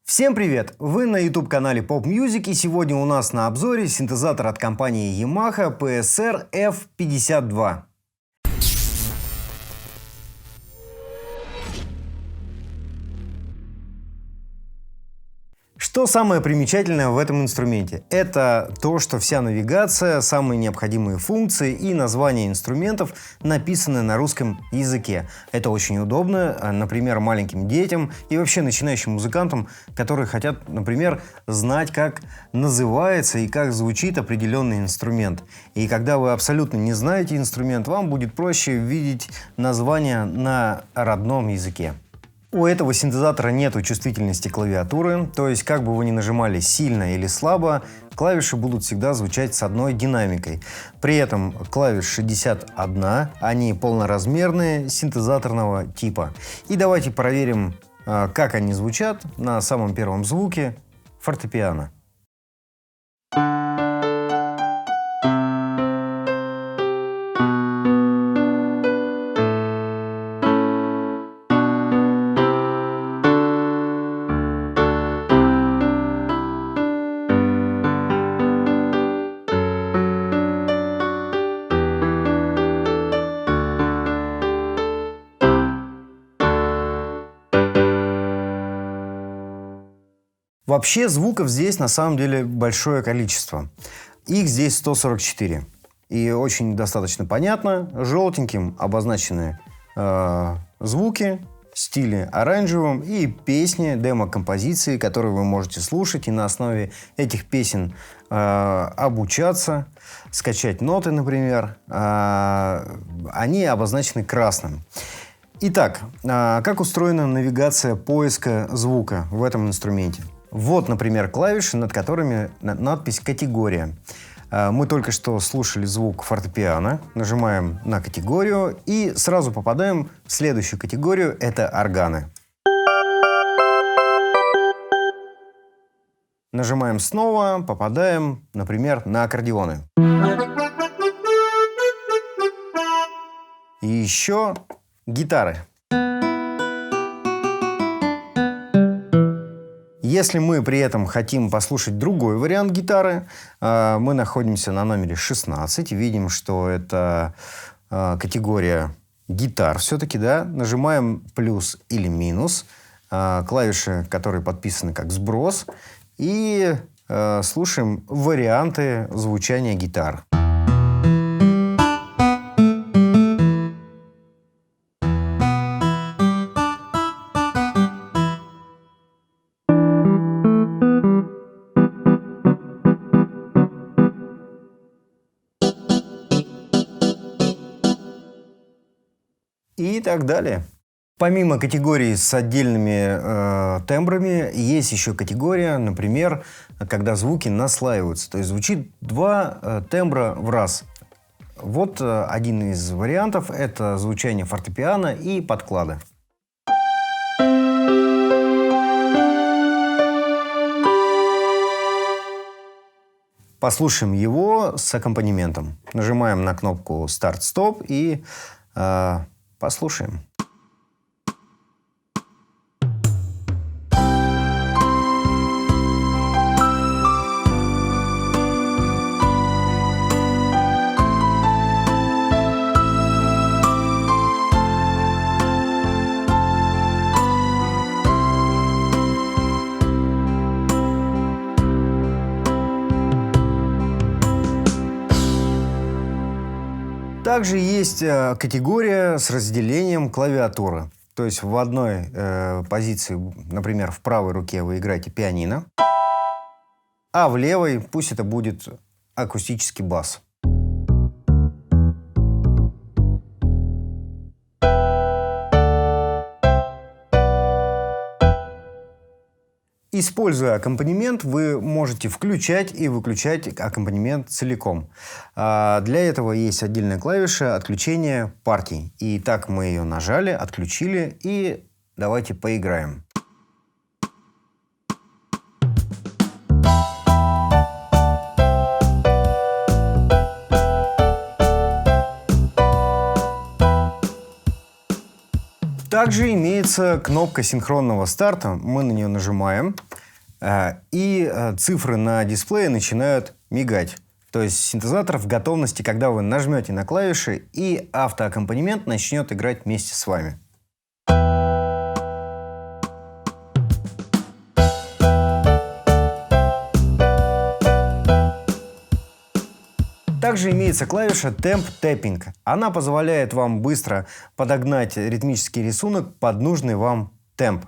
Всем привет! Вы на YouTube-канале Pop Music, и сегодня у нас на обзоре синтезатор от компании Yamaha PSR F52. Что самое примечательное в этом инструменте? Это то, что вся навигация, самые необходимые функции и названия инструментов написаны на русском языке. Это очень удобно, например, маленьким детям и вообще начинающим музыкантам, которые хотят, например, знать, как называется и как звучит определенный инструмент. И когда вы абсолютно не знаете инструмент, вам будет проще видеть название на родном языке. У этого синтезатора нет чувствительности клавиатуры, то есть как бы вы ни нажимали сильно или слабо, клавиши будут всегда звучать с одной динамикой. При этом клавиш 61, они полноразмерные, синтезаторного типа. И давайте проверим, как они звучат на самом первом звуке фортепиано. Вообще звуков здесь на самом деле большое количество. Их здесь 144. И очень достаточно понятно. Желтеньким обозначены звуки в стиле оранжевым и песни, демо-композиции, которые вы можете слушать и на основе этих песен обучаться, скачать ноты, например. Они обозначены красным. Итак, как устроена навигация поиска звука в этом инструменте? Вот, например, клавиши, над которыми надпись «Категория». Мы только что слушали звук фортепиано, нажимаем на категорию и сразу попадаем в следующую категорию – это органы. Нажимаем снова, попадаем, например, на аккордеоны. И еще гитары. Если мы при этом хотим послушать другой вариант гитары, мы находимся на номере 16. Видим, что это категория гитар все-таки, да? Нажимаем плюс или минус, клавиши, которые подписаны как сброс, и слушаем варианты звучания гитар. И так далее. Помимо категории с отдельными тембрами, есть еще категория, например, когда звуки наслаиваются. То есть звучит два тембра в раз. Вот один из вариантов – это звучание фортепиано и подклада. Послушаем его с аккомпанементом. Нажимаем на кнопку «Старт-стоп» и послушаем. Также есть категория с разделением клавиатуры. То есть в одной позиции, например, в правой руке вы играете пианино, а в левой пусть это будет акустический бас. Используя аккомпанемент, вы можете включать и выключать аккомпанемент целиком. Для этого есть отдельная клавиша отключения партий. И так мы ее нажали, отключили, и давайте поиграем. Также имеется кнопка синхронного старта. Мы на нее нажимаем. и цифры на дисплее начинают мигать. То есть синтезатор в готовности, когда вы нажмете на клавиши, и автоаккомпанемент начнет играть вместе с вами. Также имеется клавиша Temp Tapping. Она позволяет вам быстро подогнать ритмический рисунок под нужный вам темп.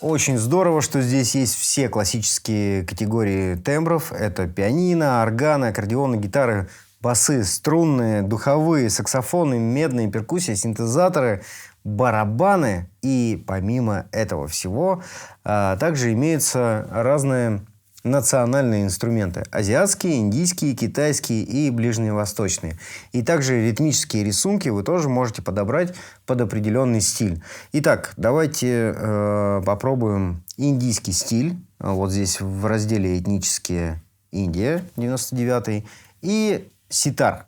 Очень здорово, что здесь есть все классические категории тембров. Это пианино, органы, аккордеоны, гитары, басы, струнные, духовые, саксофоны, медные, перкуссия, синтезаторы, барабаны. И помимо этого всего также имеются разные национальные инструменты. Азиатские, индийские, китайские и ближневосточные. И также ритмические рисунки вы тоже можете подобрать под определенный стиль. Итак, давайте попробуем индийский стиль. Вот здесь в разделе «Этнические Индия» 99-й. И ситар.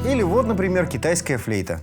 Или вот, например, китайская флейта.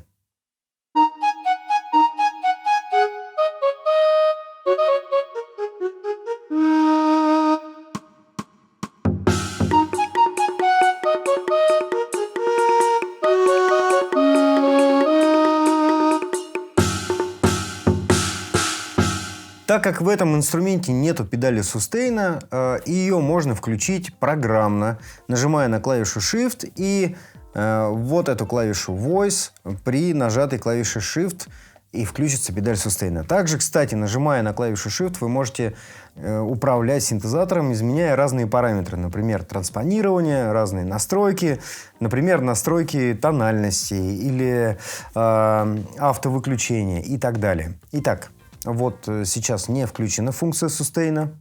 Так как в этом инструменте нету педали сустейна, ее можно включить программно, нажимая на клавишу Shift и вот эту клавишу Voice при нажатой клавише Shift, и включится педаль сустейна. Также, кстати, нажимая на клавишу Shift, вы можете управлять синтезатором, изменяя разные параметры. Например, транспонирование, разные настройки. Например, настройки тональности или автовыключения и так далее. Итак, вот сейчас не включена функция сустейна.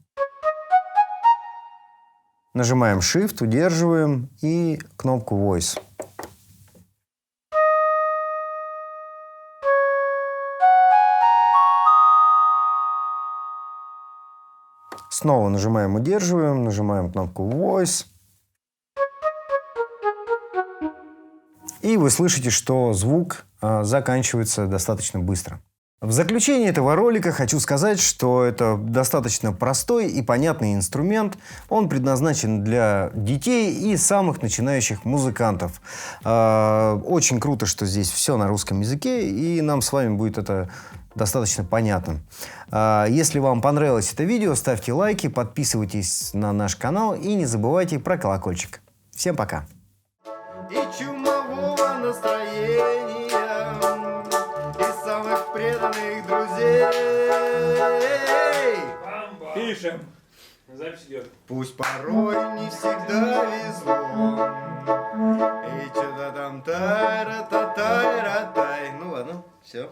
Нажимаем Shift, удерживаем и кнопку Voice. Снова нажимаем, удерживаем, нажимаем кнопку Voice. И вы слышите, что звук заканчивается достаточно быстро. В заключение этого ролика хочу сказать, что это достаточно простой и понятный инструмент. Он предназначен для детей и самых начинающих музыкантов. Очень круто, что здесь все на русском языке, и нам с вами будет это достаточно понятно. Если вам понравилось это видео, ставьте лайки, подписывайтесь на наш канал и не забывайте про колокольчик. Всем пока! И чумового настроения, и самых преданных друзей. Пишем. Запись идет. Пусть порой не всегда везло, и что-то там тай-ра-та-тай-ра-тай. Ну ладно, все.